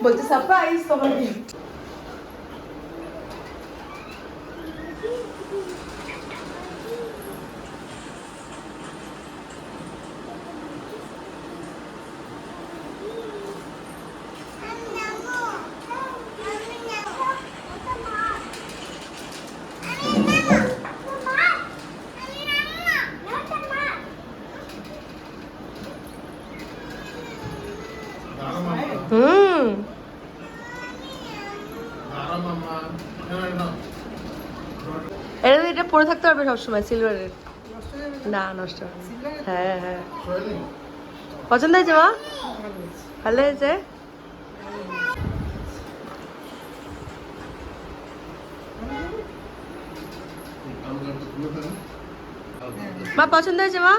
বলছে সারপ্রাইজ তোমার গিফট। এটা পরে থাকতে পারবে সবসময়, সিলভারের। না নষ্ট হবে না। হ্যাঁ হ্যাঁ, পছন্দ হয়েছে মা? ভালো হয়েছে। মা পছন্দ হয়েছে মা?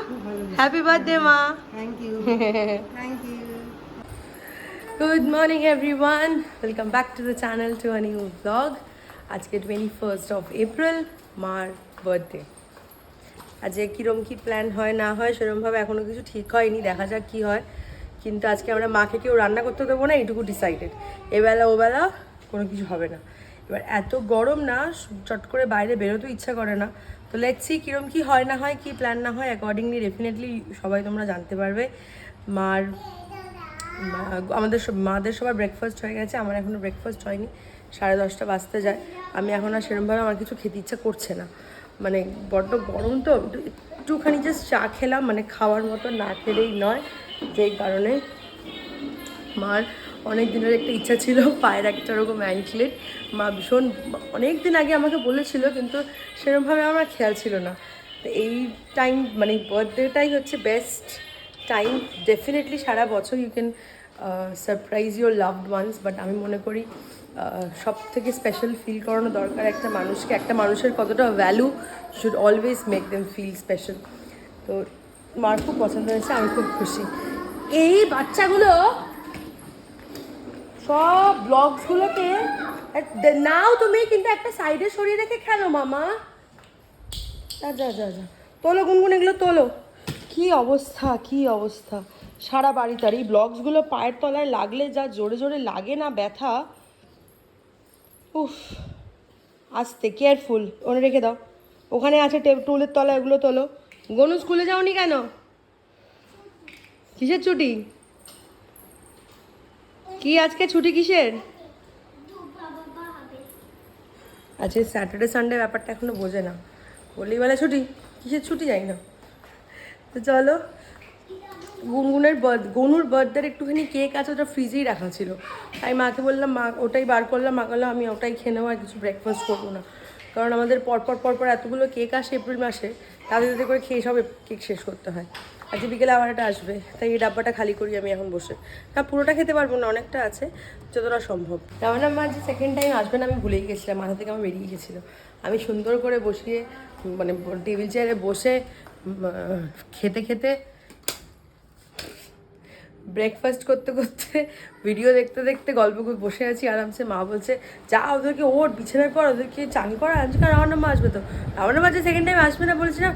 হ্যাপি বার্থডে মা। Thank you thank you. Good morning everyone, welcome back to the channel to a new blog. আজকে 21st অফ এপ্রিল, মার বার্থডে। আজকে কীরকম কী প্ল্যান হয় না হয় সেরকমভাবে এখনও কিছু ঠিক হয়নি, দেখা যাক কী হয়। কিন্তু আজকে আমরা মাকে কেউ রান্না করতে দেবো না, এইটুকু ডিসাইডেড। এবেলা ওবেলা কোনো কিছু হবে না। এবার এত গরম না, চট করে বাইরে বেরোতেও ইচ্ছা করে না। তো লেটস সি কীরকম কী হয় না হয়, কী প্ল্যান না হয়, অ্যাকর্ডিংলি ডেফিনেটলি সবাই তোমরা জানতে পারবে। মাদের সবার ব্রেকফাস্ট হয়ে গেছে, আমার এখনও ব্রেকফাস্ট হয়নি। 10:30 বাজতে যায়। আমি এখন আর সেরকমভাবে আমার কিছু খেতে ইচ্ছা করছে না, মানে বড্ড গরম তো। একটুখানি জাস্ট চা খেলাম, মানে খাওয়ার মতো না খেলেই নয়। যেই কারণে মার অনেক দিনের একটা ইচ্ছা ছিল পায়ের একটা ওরকম অ্যাঙ্কলেট। মা ভীষণ অনেক দিন আগে আমাকে বলেছিল, কিন্তু সেরকমভাবে আমার খেয়াল ছিল না। তো এই টাইম, মানে বার্থডেটাই হচ্ছে বেস্ট টাইম। ডেফিনেটলি সারা বছর you can surprise your loved ones, but আমি মনে করি সব থেকে স্পেশাল ফিল করানো দরকার একটা মানুষকে। একটা মানুষের কতটা value should always make them feel special. তো মার খুব পছন্দ হয়েছে, আমি খুব খুশি। এই বাচ্চাগুলো সব ব্লগসগুলোকে নাও তুমি, কিন্তু একটা সাইডে সরিয়ে রেখে খেলো মামা। যা যা যা যা, তোলো গুনগুন, এগুলো তোলো। কি অবস্থা, কি অবস্থা সারা বাড়িটার। এই ব্লগসগুলো পায়ের তলায় লাগলে যা জোরে জোরে লাগে না ব্যথা, উফ। আস্তে, কেয়ারফুল, ওনে রেখে দাও। ওখানে আছে টুলের তলায়, ওগুলো তোলো। গনু স্কুলে যাওনি কেন? কিসের ছুটি? কি আজকে ছুটি কিসের? আজকে স্যাটারডে সানডে ব্যাপারটা এখনো বোঝে না, বললেই বেলা ছুটি। কিসের ছুটি যাই না। তো চলো, গনুর বার্থডের একটুখানি কেক আছে, ওটা ফ্রিজেই রাখা ছিল। তাই মাকে বললাম, মা ওটাই বার করলাম। মা বললাম আমি ওটাই খেয়ে নেবো, আর কিছু ব্রেকফাস্ট করবো না। কারণ আমাদের পরপর এতগুলো কেক আসে এপ্রিল মাসে, তাদের তাদের করে খেয়ে সব কেক শেষ করতে হয়। আজকে বিকেলে আবার একটা আসবে, তাই এই ডাব্বাটা খালি করি আমি এখন বসে। না পুরোটা খেতে পারবো না, অনেকটা আছে, যতটা সম্ভব। তেমন মা যে সেকেন্ড টাইম আসবে না আমি ভুলেই গেছিলাম, মাথা থেকে আমার বেরিয়ে গেছিলো। আমি সুন্দর করে বসিয়ে, মানে টেবিল চেয়ারে বসে খেতে খেতে, ব্রেকফাস্ট করতে করতে, ভিডিও দেখতে দেখতে, গল্প করে বসে আছি আরামসে। মা বলছে যা ওদেরকে ওর বিছানার পর, ওদেরকে চান করা আনছে। কারণ আমার মা আসবে, তো আমার মা যে সেকেন্ড টাইম আসবে না বলেছিলাম।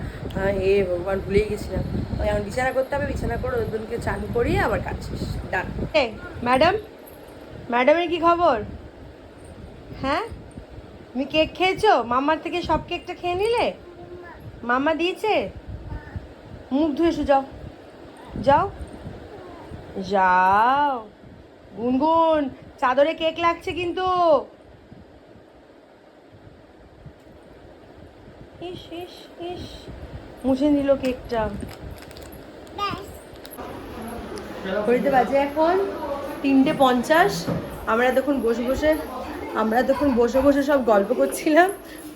হে ভগবান, ভুলেই গেছিলাম। ওই এখন বিছানা করতে হবে, বিছানা করে ওদেরকে চান করিয়ে আবার কাজ শেষ। ডান। ম্যাডাম, ম্যাডামের কি খবর? হ্যাঁ, তুমি কেক খেয়েছো? মামার থেকে সব কেকটা খেয়ে নিলে? মামা দিয়েছে? মুখ ধুয়ে এসো, যাও যাও যাও। গুনগুন, চাদরে কেক লাগছে কিন্তু। ইস ইস ইস, মুছে নিল কেকটা। ঘড়িতে বাজে এখন 3:50। আমরা তখন বসে বসে সব গল্প করছিলাম।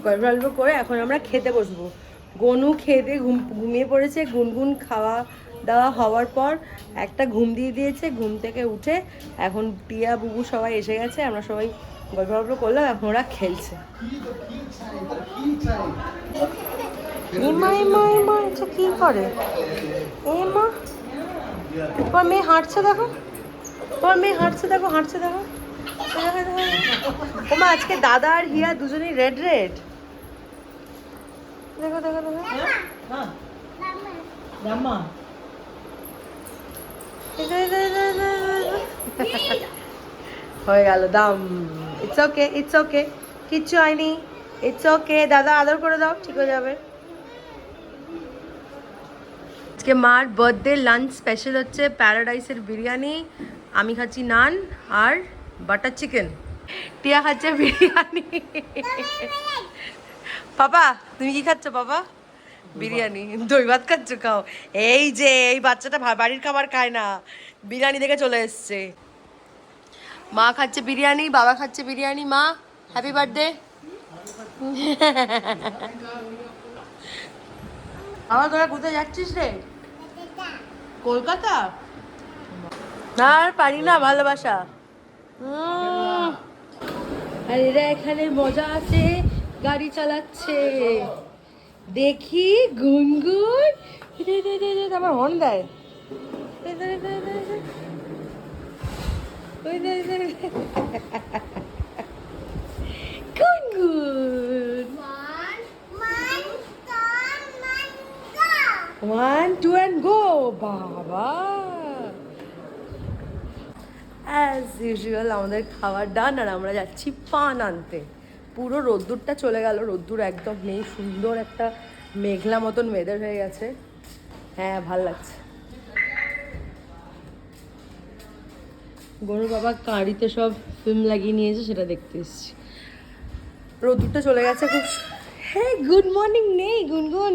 গল্প করে এখন আমরা খেতে বসবো। গনু খেয়ে দিয়ে ঘুমিয়ে পড়েছে। গুনগুন খাওয়া দাওয়া হওয়ার পর একটা ঘুম দিয়ে দিয়েছে। ঘুম থেকে উঠে এখন টিয়া বুবু সবাই এসে গেছে, আমরা সবাই গল্প করলাম, এখন ওরা খেলছে। কি করে এ মা? তোমার মেয়ে হাঁটছে দেখো, হাঁটছে দেখো। ওমা, আজকে দাদা আর হিয়া দুজনেই রেড। দেখো হয়ে গেল দাম। ইটস ওকে, ইটস ওকে, কিচ্ছু হয়নি, ইটস ওকে। দাদা আদর করে দাও, ঠিক হয়ে যাবে। আজকে মার বার্থডে লাঞ্চ স্পেশাল হচ্ছে প্যারাডাইসের বিরিয়ানি, আমি খাচ্ছি নান আর বাটার চিকেন, টিয়া খাচ্ছে বিরিয়ানি। পাপা তুমি কি খাচ্ছ বাবা? বিরিয়ানি। দই ভাত খাচ্ছ, খাও। এই যে এই বাচ্চাটা বাড়ির খাবার খায় না, বিরিয়ানি দেখে চলে এসছে। মা খাচ্ছে বিরিয়ানি, বাবা খাচ্ছে বিরিয়ানি। মা হ্যাপি বার্থডে। বাবা তোরা কোথায় যাচ্ছিস রে? কলকাতা? না আর পারি না ভালোবাসা। আর এরা এখানে মজা আছে, গাড়ি চালাচ্ছে। দেখি গুনগুন আমার হর্ন দেয়। গুনগুন 1 2 and go বাবা। অ্যাজ ইউজুয়াল আমাদের খাবার ডান, আর আমরা যাচ্ছি পান আনতে। পুরো রোদ্দুরটা চলে গেল, রোদ্দুর একদম নেই, সুন্দর একটা মেঘলা মতন ওয়েদার হয়ে গেছে। হ্যাঁ ভাল লাগছে। গরুর বাবা কাঁড়িতে সব ফিল্ম লাগিয়ে নিয়েছে, সেটা দেখতে এসেছি। রোদ্দুরটা চলে গেছে খুব। হ্যাঁ গুড মর্নিং নেই গুনগুন,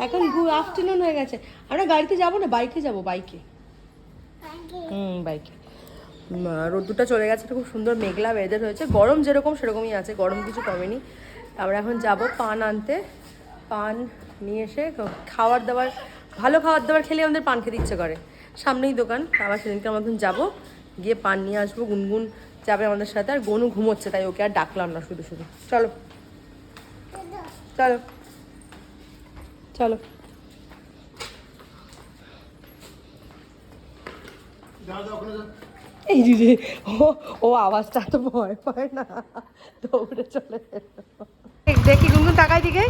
এখন গুড আফটারনুন হয়ে গেছে। আমরা গাড়িতে যাবো না, বাইকে যাবো, বাইকে। বাইকে। রোদ্দুরটা চলে গেছে, খুব সুন্দর মেঘলা ওয়েদার হয়েছে। গরম যেরকম সেরকমই আছে, গরম কিছু কমেনি। আমরা এখন যাব পান আনতে, পান নিয়ে এসে খাবার দাবার, ভালো খাবার দাবার খেলে আমাদের পান খেতে ইচ্ছে করে। সামনেই দোকান, আবার সেদিনকার মতন যাবো, গিয়ে পান নিয়ে আসবো। গুনগুন যাবে আমাদের সাথে, আর গনু ঘুমোচ্ছে, তাই ওকে আর ডাকলাম না, শুধু শুধু। চলো চলো চলো। এই যে ও আওয়াজটা তো ভয় পায় না, দৌড়ে চলে দেখি। গুনগুন তাকাই দিকে,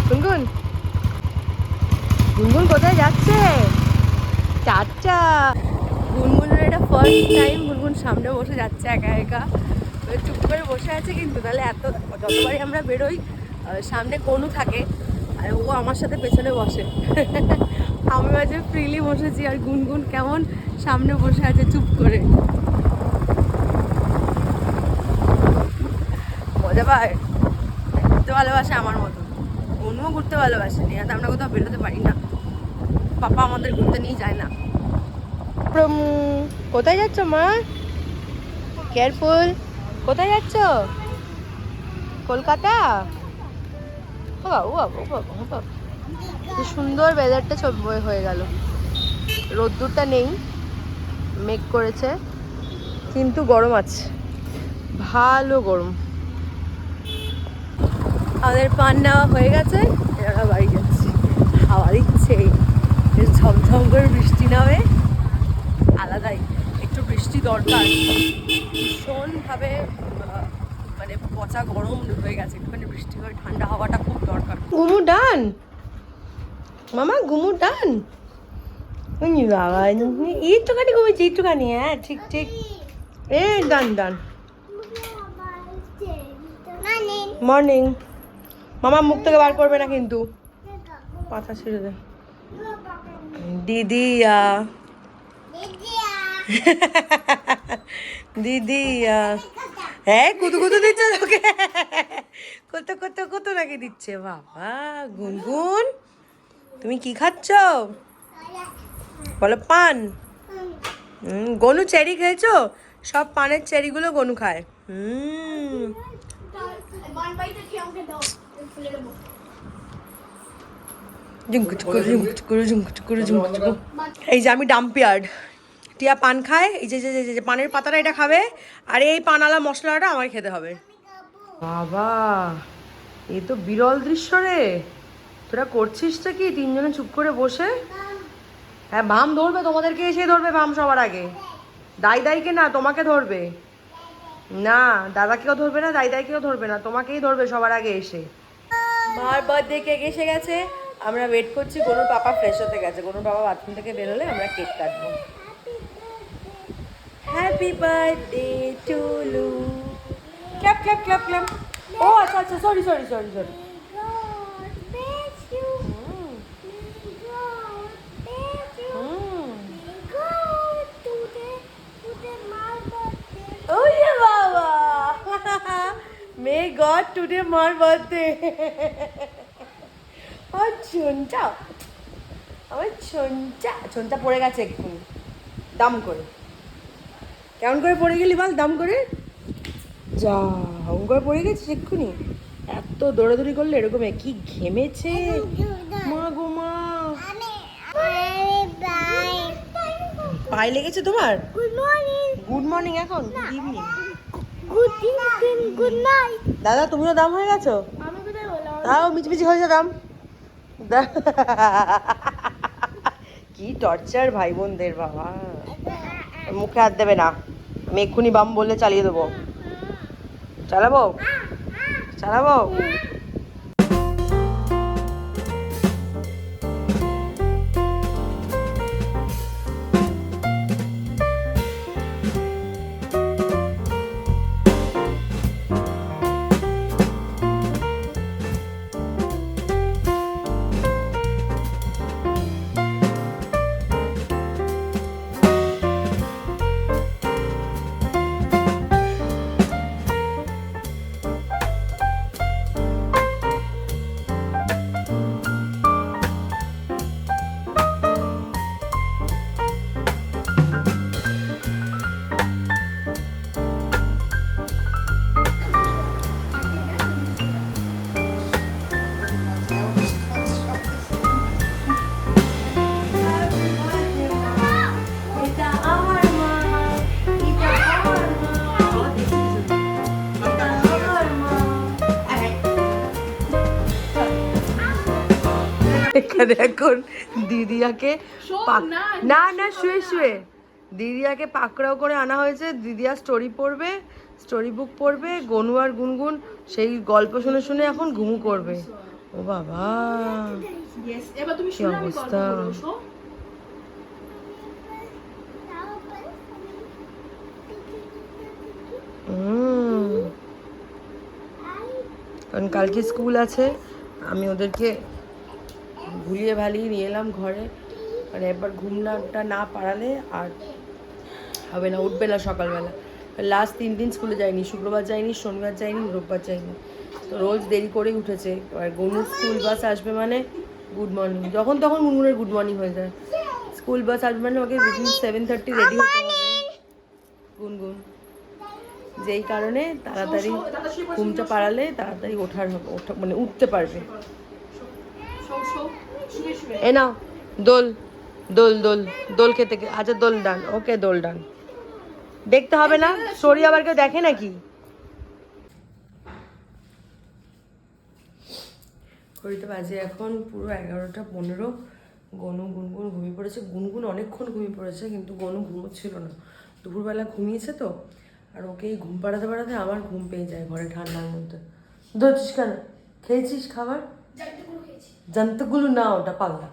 গুনগুন গুনগুন কোথায় যাচ্ছে? চাচা গুনগুনের এটা ফার্স্ট টাইম, গুনগুন সামনে বসে যাচ্ছে একা একা, চুপ করে বসে আছে। কিন্তু তাহলে এত যতবারই আমরা বেরোই সামনে গনু থাকে, আর ও আমার সাথে পেছনে বসে। আমি মাঝে ফ্রিলি বসেছি, আর গুনগুন কেমন সামনে বসে আছে চুপ করে। মজা পায়, ঘুরতে ভালোবাসে আমার মতো। গনুও ঘুরতে ভালোবাসে, নিয়ে আমরা কোথাও বেরোতে পারি না, পাপা আমাদের ঘুরতে নিয়ে যায় না। কোথায় যাচ্ছ মা? কেয়ারফুল। কোথায় যাচ্ছ? কলকাতা? ও বাবা ও বাবা ও বাবা, কি সুন্দর ওয়েদারটা হয়ে গেল। রোদ্দুরটা নেই, মেঘ করেছে, কিন্তু গরম আছে, ভালো গরম। আমাদের পান নেওয়া হয়ে গেছে, এরা বাড়ি যাচ্ছি। হাওয়া দিচ্ছে, ঝমঝম করে বৃষ্টি নামে, আলাদাই একটু বৃষ্টি দরকার। ভীষণভাবে মানে পচা গরম হয়ে গেছে, একটুখানি বৃষ্টি হয়ে ঠান্ডা হাওয়াটা খুব দরকার। গুমু ডান মামা, গুমু ডান। বাবা একটুখানি ঘুমিয়েছি, একটুখানি। হ্যাঁ ঠিক ঠিক, এ ডান ডান। মর্নিং। মামা মুখ থেকে বার করবে না কিন্তু, পাতা ছেড়ে দে। দিদিয়া দিদিয়া, হ্যাঁ কুতু কুতু দিচ্ছে তোকে, কত কত কত নাকি দিচ্ছে। বাবা গুনগুন তুমি কি খাচ্ছ বলো? পান। গনু চেরি খেয়েছো? সব পানের চেরিগুলো গনু খায়। এই যে আমি ডাম্পিয়ার্ড, টিয়া পান খায়, এই যে যে পানের পাতাটা এটা খাবে, আর এই পানালা মশলাটা আমায় খেতে হবে। বাবা এই তো বিরল দৃশ্য রে, তোরা করছিসটা কি তিনজনে চুপ করে বসে? হ্যাঁ বাম ধরবে, তোমাদেরকে এসে ধরবে বাম সবার আগে, দাইকে না তোমাকে ধরবে। না দাদাকেও ধরবে না, দাইকেও ধরবে না, তোমাকেই ধরবে সবার আগে এসে। মার বার্থডে কেক এসে গেছে, আমরা ওয়েট করছি। গনুর পাপা ফ্রেশ হতে গেছে, গনুর পাপা বাথরুম থেকে বেরোলে আমরা কেক কাটবো। হ্যাপি বার্থডে টু লু। Clap clap clap clap. ও আচ্ছা আচ্ছা, sorry sorry sorry sorry. Oh yeah, Baba! May God today my birthday. আমার ছনটা, আমার ছনটা পড়ে গেছে এক্ষুনি দাম করে। কেমন করে পড়ে গেলি বল, দাম করে? যা হাম করে পড়ে গেছিস এক্ষুনি। এত দৌড়াদৌড়ি করলে এরকম কি ঘেমেছে মা গো মা। পায়ে লেগেছে তোমার? গুড মর্নিং এখন, গুড ইভিনিং। Good night. দাদা তুমিও দাম হয়ে গেছো? আমি কোথায় বললাম? তাও মিচমিচি হয়েছে দাম। কি টর্চার ভাই বোনদের বাবা। মুখে হাত দেবে না, আমি এক্ষুনি বাম বললে চালিয়ে দেবো। চালাবো চালাবো। এখানে এখন দিদিয়াকে না না শুয়ে শুয়ে দিদিয়াকে পাকড়াও করে আনা হয়েছে। দিদিয়া স্টোরি পড়বে, স্টোরি বুক পড়বে। গনু আর গুনগুন সেই গল্প শুনে শুনে এখন ঘুমু করবে। ও বাবা কি অবস্থা। কারণ কালকে স্কুল আছে, আমি ওদেরকে ভুলিয়ে ভালিয়ে নিয়ে এলাম ঘরে। মানে একবার ঘুমটা না পাড়ালে আর হবে না, উঠবে না সকালবেলা। লাস্ট 3 দিন স্কুলে যায়নি, শুক্রবার যায়নি, শনিবার যায়নি, রোববার যায়নি। তো রোজ দেরি করেই উঠেছে। আর গুনগুন স্কুল বাস আসবে মানে গুড মর্নিং, যখন তখন গুনগুনের গুড মর্নিং হয়ে যায়। স্কুল বাস আসবে মানে ওকে উইদিন 7:30 রেডি হতে হবে গুনগুন। যেই কারণে তাড়াতাড়ি ঘুমটা পাড়ালে তাড়াতাড়ি মানে উঠতে পারবে। এ নাও দোল দোল দোল দোল খেতে, আচ্ছা দোল ডান, ওকে দোল ডান। দেখতে হবে না, স্টোরি আবার কেউ দেখে নাকি? ঘড়িতে বাজে এখন পুরো 11:15। গনু গুনগুন ঘুমিয়ে পড়েছে। গুনগুন অনেকক্ষণ ঘুমিয়ে পড়েছে, কিন্তু গনু ঘুমোচ্ছিল না। দুপুরবেলা ঘুমিয়েছে তো, আর ওকেই ঘুম পাড়াতে পাড়াতে আমার ঘুম পেয়ে যায় ঘরে ঠান্ডার মধ্যে। ধরছিস কেন? খেয়েছিস খাবার? জান্তগুলো না, ওটা পাগলা।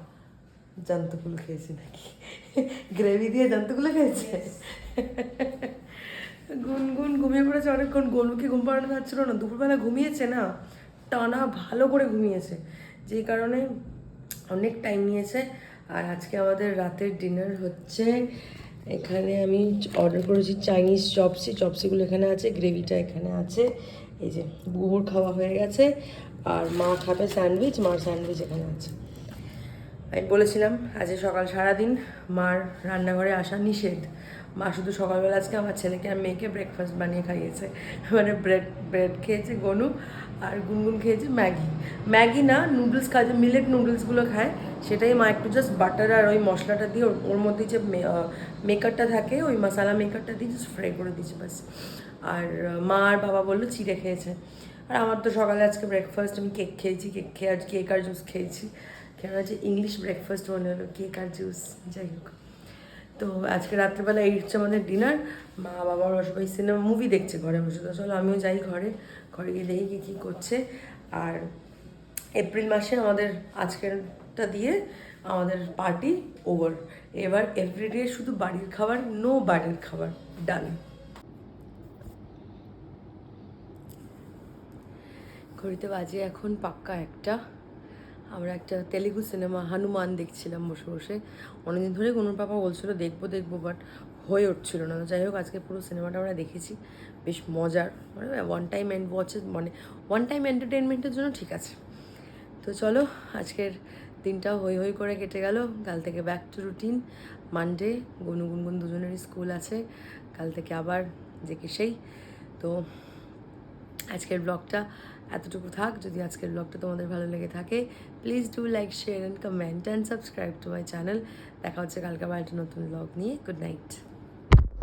জান্তগুলো খেয়েছি নাকি? গ্রেভি দিয়ে জান্তগুলো খেয়েছে। গুনগুন ঘুমিয়ে পড়েছে অনেকক্ষণ। গনুকে ঘুম পাড়ানো যাচ্ছিল না, দুপুরবেলা ঘুমিয়েছে না, টানা ভালো করে ঘুমিয়েছে, যেই কারণে অনেক টাইম নিয়েছে। আর আজকে আমাদের রাতের ডিনার হচ্ছে, এখানে আমি অর্ডার করেছি চাইনিজ চপসিগুলো এখানে আছে, গ্রেভিটা এখানে আছে। এই যে বুবুর খাওয়া হয়ে গেছে, আর মা খাবে স্যান্ডউইচ, মার স্যান্ডউইচ এখানে আছে। আমি বলেছিলাম আজকে সকাল সারাদিন মার রান্নাঘরে আসা নিষেধ। মা শুধু সকালবেলা আজকে আমার ছেলেকে আর মেয়েকে ব্রেকফাস্ট বানিয়ে খাইয়েছে। মানে ব্রেড খেয়েছে গনু, আর গুনগুন খেয়েছে ম্যাগি না, নুডলস খায়, মিলেট নুডলসগুলো খায়। সেটাই মা একটু জাস্ট বাটার আর ওই মশলাটা দিয়ে ওর মধ্যে যে মেকারটা থাকে, ওই মশলা মেকারটা দিয়ে জাস্ট ফ্রাই করে দিয়েছে ব্যাস। আর মা আর বাবা বললো চিড়ে খেয়েছে। আর আমার তো সকালে আজকে ব্রেকফাস্ট, আমি কেক খেয়েছি, কেক আর জুস খেয়েছি। কেন যে ইংলিশ ব্রেকফাস্ট মনে হলো, কেক আর জুস, যাই হোক। তো আজকে রাত্রেবেলা এই হচ্ছে আমাদের ডিনার। মা বাবা ওরা সবাই সিনেমা মুভি দেখছে ঘরে বসে। তো চলো আমিও যাই ঘরে গিয়ে দেখি কী করছে। আর এপ্রিল মাসে আমাদের আজকের ব্লগটা দিয়ে আমাদের পার্টি ওভার। এবার এভরিডে শুধু বাড়ির খাবার, নো বাইরের খাবার, ডান। ঘড়িতে বাজে এখন পাক্কা 1টা। আমরা একটা তেলেগু সিনেমা হানুমান দেখছিলাম বসে বসে। অনেকদিন ধরে কোনো পাপা বলছিল দেখবো দেখবো, বাট হয়ে উঠছিল না। যাই হোক, আজকে পুরো সিনেমাটা আমরা দেখেছি, বেশ মজার, মানে ওয়ান টাইম ওয়ান টাইম এন্টারটেনমেন্টের জন্য ঠিক আছে। তো চলো, আজকের দিনটা হই হই করে কেটে গেল। কাল থেকে ব্যাক টু রুটিন। মানডে গুনগুন দুজনেরই স্কুল আছে, কাল থেকে আবার যে কি সেই। তো আজকের ব্লগটা এতটুকু থাক। যদি আজকের ব্লগটা তোমাদের ভালো লেগে থাকে, please do like, share and comment and subscribe to my channel. দেখা হচ্ছে কালকে আবার একটা নতুন ব্লগ নিয়ে। Good night.